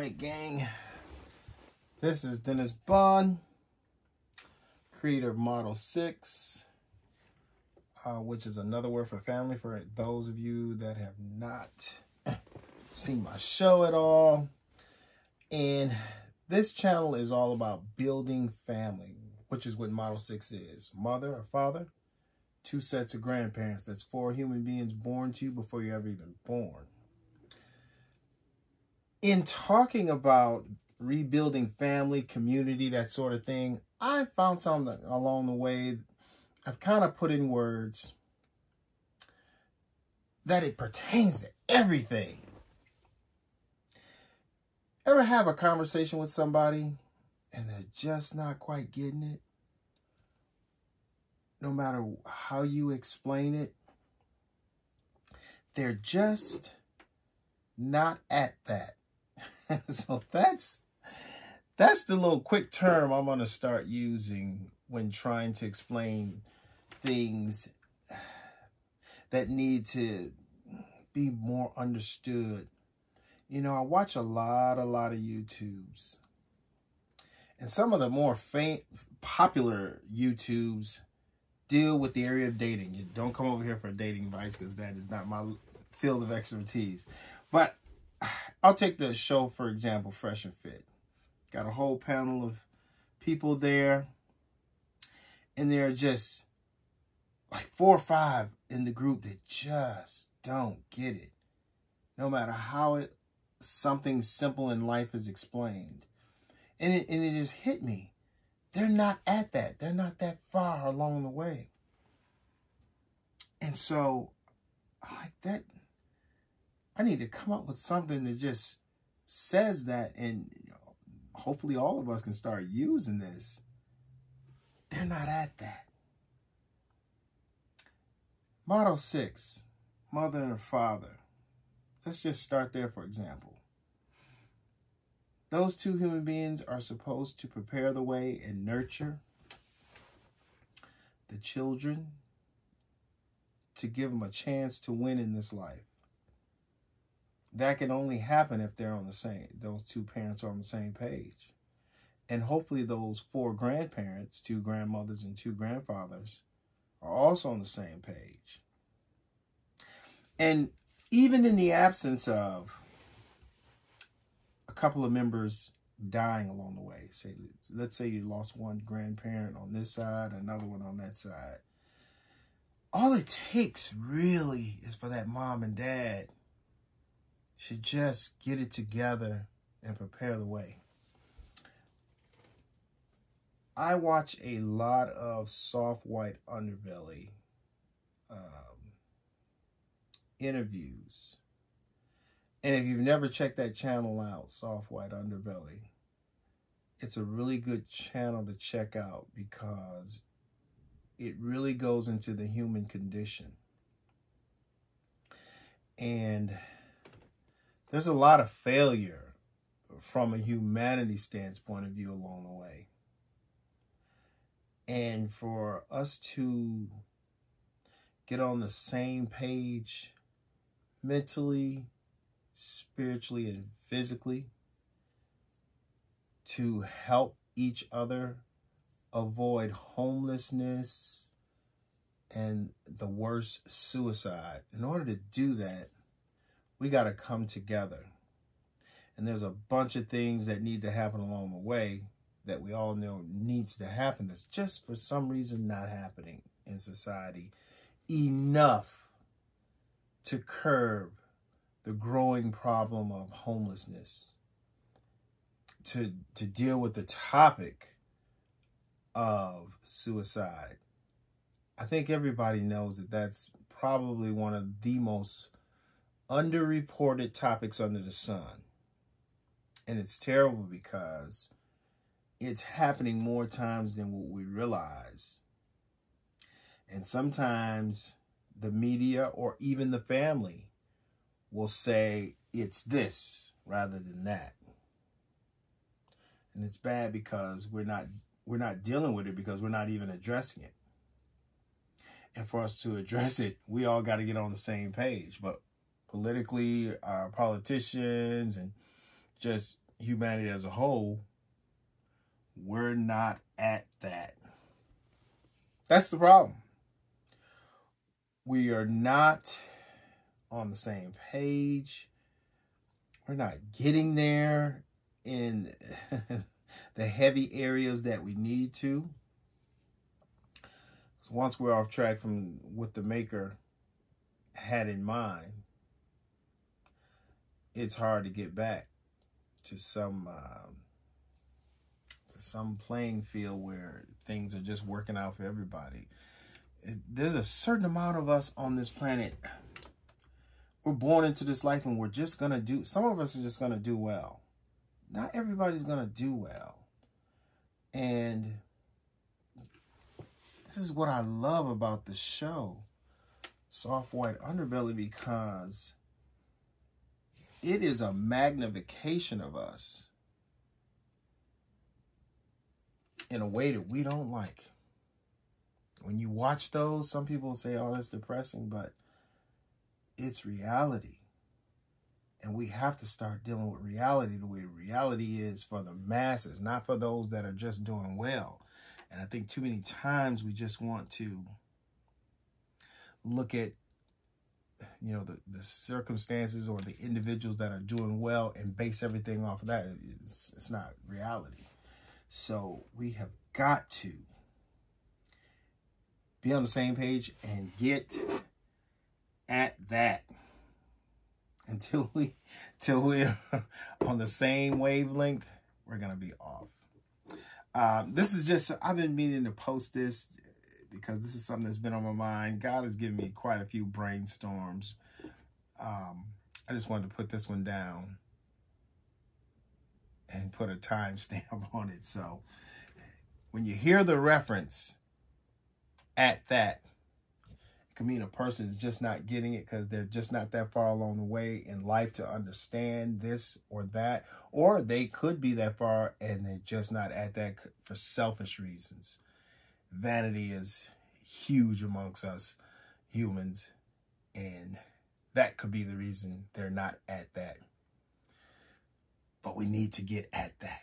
right, gang. This is Dennis Bond, creator of Model 6, which is another word for family for those of you that have not seen my show at all. And this channel is all about building family, which is what Model 6 is. Mother or father, 2 sets of grandparents. That's 4 human beings born to you before you're ever even born. In talking about rebuilding family, community, that sort of thing, I found something along the way. I've kind of put in words that it pertains to everything. Ever have a conversation with somebody and they're just not quite getting it? No matter how you explain it, they're just not at that. So that's the little quick term I'm going to start using when trying to explain things that need to be more understood. You know, I watch a lot of YouTubes, and some of the more popular YouTubes deal with the area of dating. You don't come over here for dating advice because that is not my field of expertise. But I'll take the show, for example, Fresh and Fit. Got a whole panel of people there, and there are just like 4 or 5 in the group that just don't get it. No matter how something simple in life is explained. And it just hit me. They're not at that. They're not that far along the way. And so, like that, I need to come up with something that just says that, and hopefully all of us can start using this. They're not at that. Model 6, mother and father. Let's just start there, for example. Those 2 human beings are supposed to prepare the way and nurture the children to give them a chance to win in this life. That can only happen if they're on the same, those 2 parents are on the same page. And hopefully those 4 grandparents, 2 grandmothers and 2 grandfathers, are also on the same page. And even in the absence of a couple of members dying along the way, let's say you lost one grandparent on this side, another one on that side. All it takes really is for that mom and dad should just get it together and prepare the way. I watch a lot of Soft White Underbelly interviews. And if you've never checked that channel out, Soft White Underbelly, it's a really good channel to check out because it really goes into the human condition. And there's a lot of failure from a humanity standpoint of view along the way. And for us to get on the same page mentally, spiritually, and physically to help each other avoid homelessness and the worst, suicide. In order to do that, we got to come together. And there's a bunch of things that need to happen along the way that we all know needs to happen that's just for some reason not happening in society enough to curb the growing problem of homelessness, to deal with the topic of suicide. I think everybody knows that that's probably one of the most underreported topics under the sun. And it's terrible because it's happening more times than what we realize. And sometimes the media or even the family will say it's this rather than that. And it's bad because we're not dealing with it because we're not even addressing it. And for us to address it, we all got to get on the same page. But politically, our politicians and just humanity as a whole, we're not at that. That's the problem. We are not on the same page. We're not getting there in the heavy areas that we need to. So once we're off track from what the Maker had in mind, it's hard to get back to some playing field where things are just working out for everybody. There's a certain amount of us on this planet. We're born into this life and we're just going to do, some of us are just going to do well. Not everybody's going to do well. And this is what I love about the show, Soft White Underbelly, because it is a magnification of us in a way that we don't like. When you watch those, some people say, oh, that's depressing, but it's reality. And we have to start dealing with reality the way reality is for the masses, not for those that are just doing well. And I think too many times we just want to look at, you know, the circumstances or the individuals that are doing well and base everything off of that. It's not reality. So we have got to be on the same page and get at that. Until we're on the same wavelength, we're going to be off. This is just, I've been meaning to post this because this is something that's been on my mind. God has given me quite a few brainstorms. I just wanted to put this one down and put a timestamp on it. So when you hear the reference at that, it can mean a person is just not getting it because they're just not that far along the way in life to understand this or that, or they could be that far and they're just not at that for selfish reasons. Vanity is huge amongst us humans, and that could be the reason they're not at that. But we need to get at that.